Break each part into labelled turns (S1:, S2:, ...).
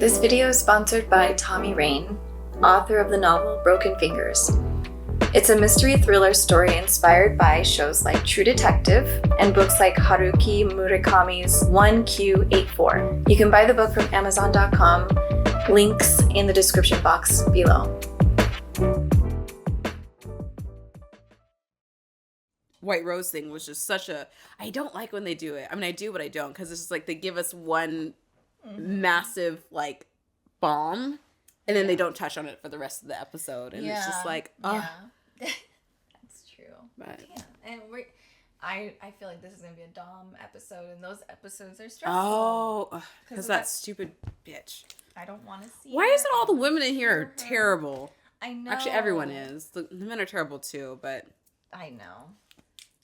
S1: This video is sponsored by Tommy Rain, author of the novel Broken Fingers. It's a mystery thriller story inspired by shows like True Detective and books like Haruki Murakami's 1Q84. You can buy the book from Amazon.com, links in the description box below.
S2: White Rose thing was just such a... I don't like when they do it. I mean, I do, but I don't, because it's just like they give us one massive, like, bomb, and then they don't touch on it for the rest of the episode, and it's just like, oh.
S1: Yeah. That's true.
S2: But,
S1: yeah. And I feel like this is going to be a Dom episode, and those episodes are stressful.
S2: Oh, because that stupid bitch.
S1: I don't want to see
S2: Why is it all the women in here are terrible?
S1: I know.
S2: Actually, everyone is. The men are terrible, too, but...
S1: I know.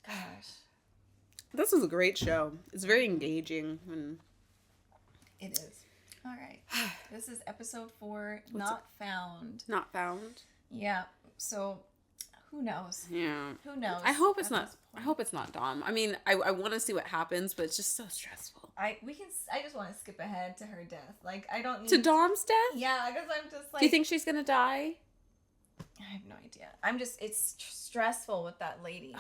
S1: Gosh.
S2: This is a great show. It's very engaging. And...
S1: It is. All right. This is episode 4, Not Found.
S2: Not Found?
S1: Yeah. So, who knows?
S2: Yeah.
S1: Who knows?
S2: I hope it's not Dom. I mean, I want to see what happens, but it's just so stressful.
S1: I just want to skip ahead to her death. Like, I don't need...
S2: To Dom's death?
S1: Yeah, because I'm just like...
S2: Do you think she's going to die?
S1: I have no idea. it's stressful with that lady.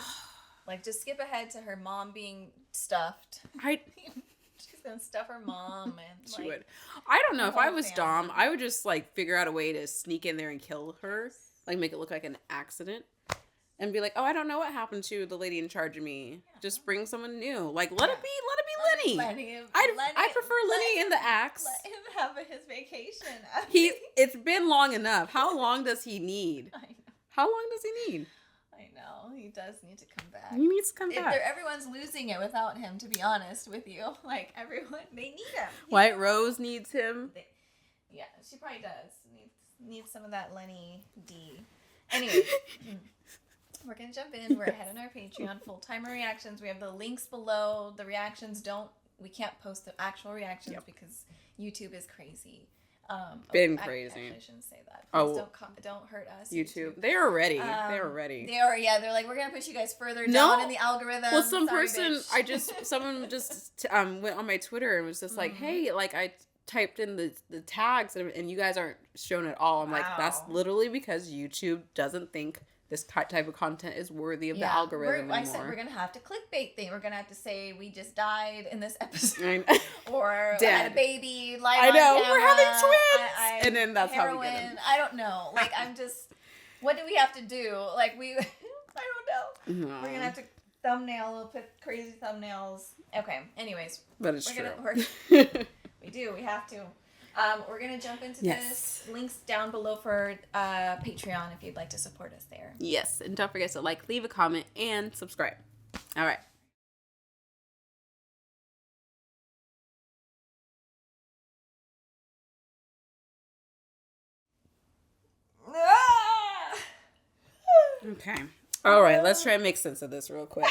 S1: Like, just skip ahead to her mom being stuffed. She's gonna stuff her mom and
S2: she would. I don't know. If I was Dom, I would just like figure out a way to sneak in there and kill her. Like make it look like an accident. And be like, oh, I don't know what happened to the lady in charge of me. Yeah. Just bring someone new. Like, let it be Lenny. I prefer Lenny in the axe.
S1: Let him have his vacation.
S2: It's been long enough. How long does he need?
S1: I know.
S2: How long does he need?
S1: I know. He does need to come back.
S2: He needs to come back.
S1: Everyone's losing it without him, to be honest with you. Like, everyone, they need him.
S2: White Rose needs him.
S1: Yeah, she probably does. Needs some of that Lenny D. Anyway, we're going to jump in. We're ahead on our Patreon. Full-timer reactions. We have the links below. The reactions we can't post the actual reactions because YouTube is crazy.
S2: Crazy.
S1: I shouldn't say that. Please don't hurt us.
S2: YouTube. They're ready. They're
S1: like, we're gonna push you guys further down in the algorithm.
S2: Well, someone just went on my Twitter and was just like, hey, like I typed in the tags and you guys aren't shown at all. I'm like, that's literally because YouTube doesn't think this type of content is worthy of the algorithm anymore. I said we're going to have to clickbait thing. We're going to have to say we just died in this episode. or had a baby live on camera. We're having twins! And then that's
S1: heroin.
S2: How we get them.
S1: I don't know. Like, I'm just... What do we have to do? Like, I don't know. No. We're going to have to thumbnail, put crazy thumbnails. Okay, anyways.
S2: But it's true.
S1: We have to. We're going to jump into this. Links down below for Patreon if you'd like to support us there.
S2: Yes. And don't forget to leave a comment, and subscribe. All right. Okay. All right. Let's try and make sense of this real quick.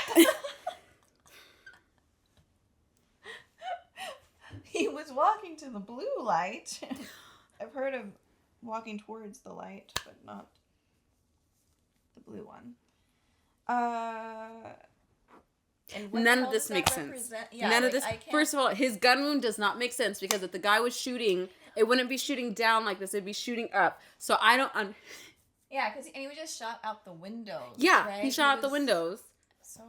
S1: He was walking to the blue light. I've heard of walking towards the light, but not the blue one.
S2: None of this makes sense.
S1: Yeah,
S2: None of this. First of all, his gun wound does not make sense because if the guy was shooting, it wouldn't be shooting down like this. It'd be shooting up. So I don't...
S1: Yeah, because he was just shot out the windows.
S2: Yeah,
S1: right?
S2: he shot out the windows.
S1: So...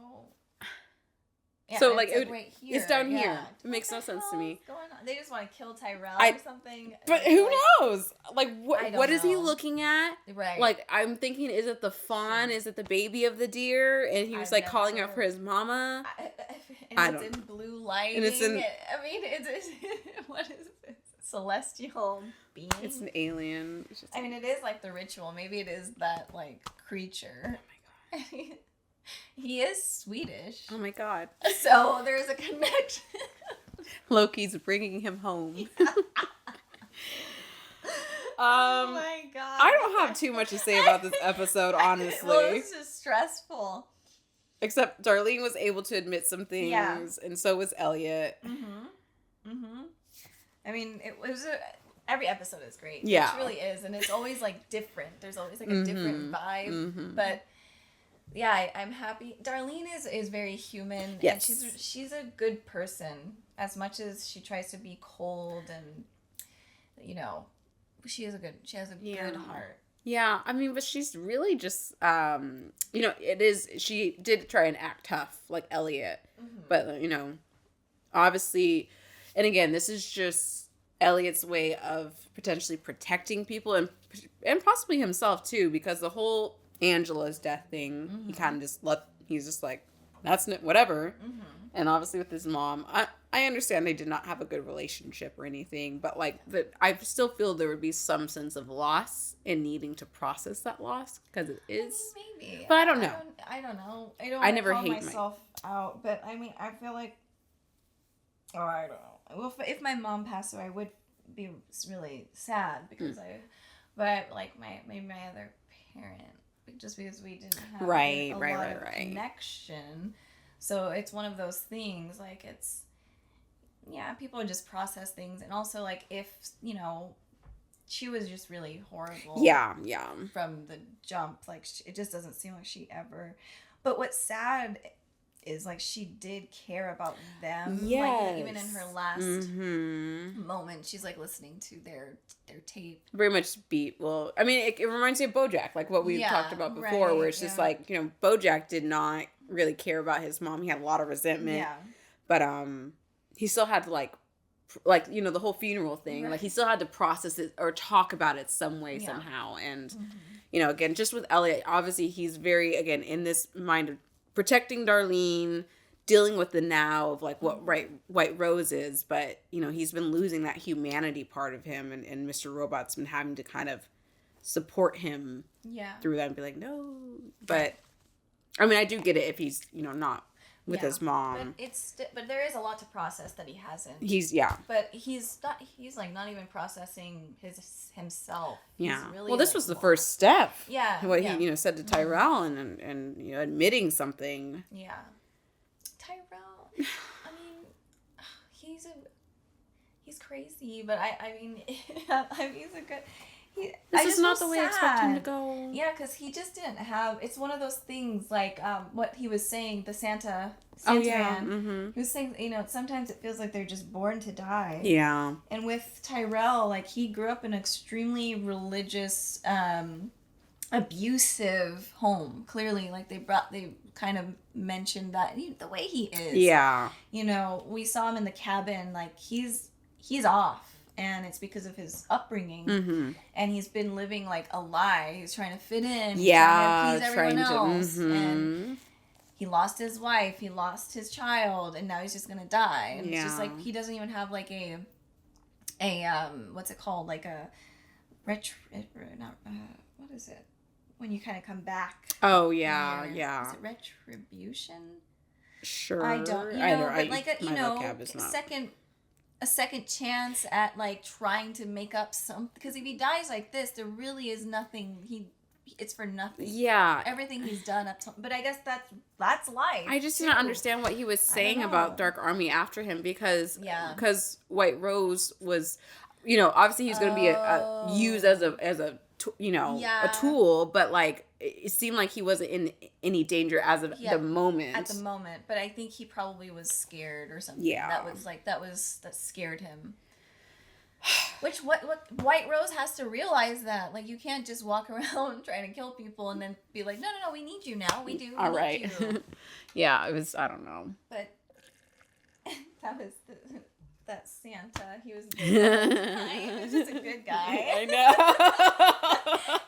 S1: Yeah,
S2: so like
S1: right here.
S2: It's down here. It makes no sense to me.
S1: What's going on? They just want to kill Tyrell or something.
S2: But who knows? Like what is he looking at?
S1: Right.
S2: Like I'm thinking, is it the fawn? Is it the baby of the deer? And he was like calling out for his mama.
S1: It's in blue lighting.
S2: And it's in.
S1: I mean, it's what is this? Celestial being.
S2: It's an alien.
S1: I mean, it is like the ritual. Maybe it is that like creature.
S2: Oh my god.
S1: He is Swedish.
S2: Oh my god.
S1: So there's a connection.
S2: Loki's bringing him home.
S1: Oh my god.
S2: I don't have too much to say about this episode, honestly.
S1: Well, it's just stressful.
S2: Except Darlene was able to admit some things, and so was Elliot.
S1: I mean, it was every episode is great.
S2: Yeah.
S1: It really is, and it's always like different. There's always like a different vibe, but. Yeah, I'm happy. Darlene is very human.
S2: Yes.
S1: And she's a good person as much as she tries to be cold and you know, she has a good heart.
S2: Yeah, I mean, but she's really just, you know, she did try and act tough, like Elliot, but, you know, obviously, and again, this is just Elliot's way of potentially protecting people and possibly himself, too, because the whole Angela's death thing, he kind of just he's just like, that's whatever, and obviously with his mom, I understand they did not have a good relationship or anything, but like I still feel there would be some sense of loss in needing to process that loss because it is.
S1: Maybe,
S2: but I don't know.
S1: I don't know. I don't.
S2: I never
S1: call
S2: hate
S1: myself out, but I mean, I feel like. Oh, I don't know. Well, if my mom passed away, I would be really sad because but like my other parent, just because we didn't have a lot of connection, so it's one of those things. Like it's. Yeah, people just process things, and also like if you know, she was just really horrible.
S2: Yeah.
S1: From the jump, like it just doesn't seem like she ever. But what's sad is like she did care about them.
S2: Yes.
S1: Like, even in her last moment, she's like listening to their tape.
S2: Very much beat. Well, I mean, it reminds me of BoJack, like what we talked about before, where it's just like, you know, BoJack did not really care about his mom. He had a lot of resentment. Yeah. But he still had to like you know, the whole funeral thing, like he still had to process it or talk about it some way somehow. And you know, again, just with Elliot, obviously he's very, again, in this mind of protecting Darlene, dealing with the now of like what White Rose is, but you know, he's been losing that humanity part of him, and Mr. Robot's been having to kind of support him through that and be like, no. But I mean, I do get it if he's, you know, not with his mom.
S1: But there is a lot to process that he hasn't. But he's not even processing himself.
S2: Yeah.
S1: He's really,
S2: well, this was the first step.
S1: Yeah.
S2: What he, you know, said to Tyrell and you know, admitting something.
S1: Yeah. Tyrell, I mean, he's crazy, but I mean, he's a good.
S2: This is not the way I expect him to go.
S1: Yeah, because he just didn't have. It's one of those things like what he was saying. The Santa man. He was saying, you know, sometimes it feels like they're just born to die. Yeah. And with Tyrell, like he grew up in an extremely religious, abusive home. Clearly, like they kind of mentioned that the way he is. Yeah. You know, we saw him in the cabin. Like he's off. And it's because of his upbringing. And he's been living like a lie. He's trying to fit in. Yeah. Trying to please everyone else. And he lost his wife. He lost his child. And now he's just going to die. And it's just like he doesn't even have like a what's it called? Like a what is it? When you kind of come back.
S2: Oh, yeah. Yeah.
S1: Is it retribution?
S2: Sure.
S1: I don't. You know, but like a second chance at like trying to make up some, because if he dies like this, there really is nothing it's for nothing. Yeah. Everything he's done up to, but I guess that's life.
S2: I just didn't understand what he was saying about Dark Army after him because White Rose was, you know, obviously he's going to be used as a you know, a tool, but like it seemed like he wasn't in any danger as of the moment.
S1: At the moment, but I think he probably was scared or something. Yeah, that scared him. Which what White Rose has to realize that, like, you can't just walk around trying to kill people and then be like, no, we need you now. We do.
S2: All right. Yeah, it was. I don't know.
S1: But that was that Santa. He was good. He was just a good guy.
S2: I know.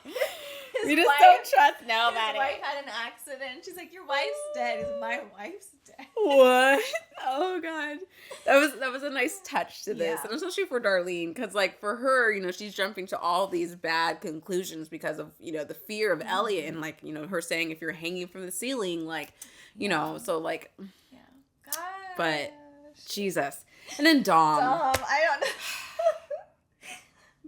S2: You just don't trust nobody.
S1: His wife had an accident. She's like, your wife's dead. He's like, my wife's dead.
S2: What? Oh, God. That was a nice touch to this. And especially for Darlene, because, like, for her, you know, she's jumping to all these bad conclusions because of, you know, the fear of Elliot and, like, you know, her saying if you're hanging from the ceiling, like, you know, so, like. Yeah. God. But, Jesus. And then Dom.
S1: I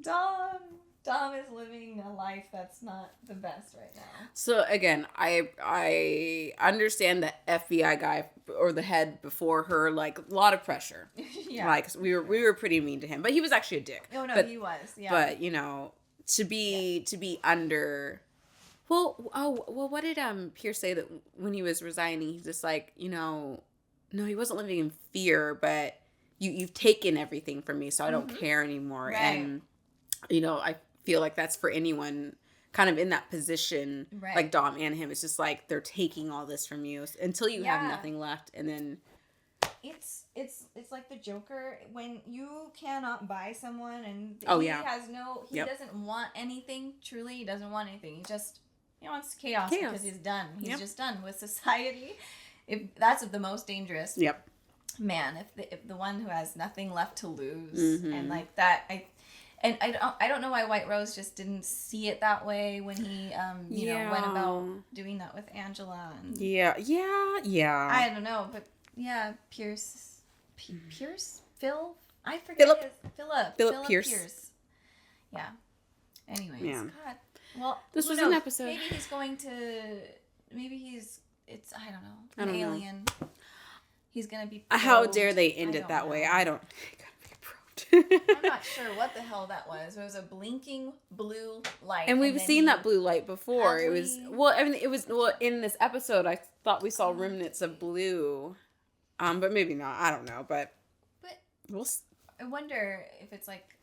S1: don't know. Dom is living a life that's not the best right now.
S2: So again, I understand the FBI guy or the head before her, like a lot of pressure. Yeah. Like we were pretty mean to him, but he was actually a dick.
S1: Oh no, he was. Yeah.
S2: But you know, to be under. Well, what did Pierce say that when he was resigning? He's just like, you know, no, he wasn't living in fear, but you've taken everything from me, so I don't care anymore. Right. And I feel like that's for anyone kind of in that position,
S1: Right.
S2: like Dom and him. It's just like they're taking all this from you until you have nothing left, and then
S1: it's like the Joker when you cannot buy someone, and he doesn't want anything. Truly, he doesn't want anything. He wants chaos. Because he's done. He's just done with society. If that's the most dangerous.
S2: Yep.
S1: Man, if the one who has nothing left to lose, and like that, I don't know why White Rose just didn't see it that way when he went about doing that with Angela. And
S2: yeah.
S1: I don't know, but yeah, Pierce, Phil, I forget Philip Pierce. Yeah. Anyways, God. Well,
S2: this was
S1: knows?
S2: an episode.
S1: Maybe he's going to. Maybe it's I don't know. An alien. Know. He's gonna be probed.
S2: How dare they end it that way? I don't.
S1: I'm not sure what the hell that was. It was a blinking blue light.
S2: And we've seen that blue light before. It was in this episode I thought we saw remnants of blue. But maybe not. I don't know, but
S1: I wonder if it's like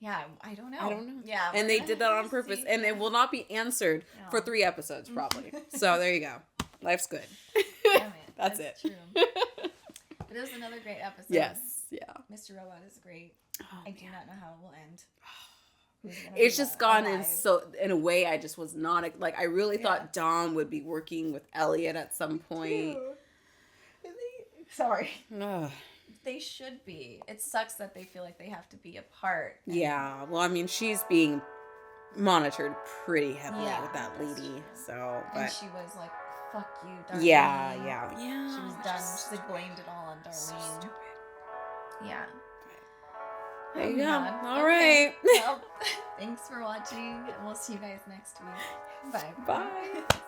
S1: I don't know.
S2: I don't know.
S1: Yeah.
S2: And they did that on purpose, and it will not be answered for 3 episodes probably. So there you go. Life's good.
S1: Damn it.
S2: That's it.
S1: True. But it was another great episode.
S2: Yes. Yeah.
S1: Mr. Robot is great. I do not know how it will end.
S2: It's just gone in a way I just was not like I really thought Dom would be working with Elliot at some point.
S1: Sorry. They should be. It sucks that they feel like they have to be apart.
S2: Yeah. Well, I mean, she's being monitored pretty heavily with that lady. So, but
S1: and she was like, "Fuck you, Darlene."
S2: Yeah.
S1: She was done. She like blamed it all on Darlene.
S2: So stupid.
S1: Yeah.
S2: There you go. All right.
S1: Well, thanks for watching. We'll see you guys next week. Bye.
S2: Bye.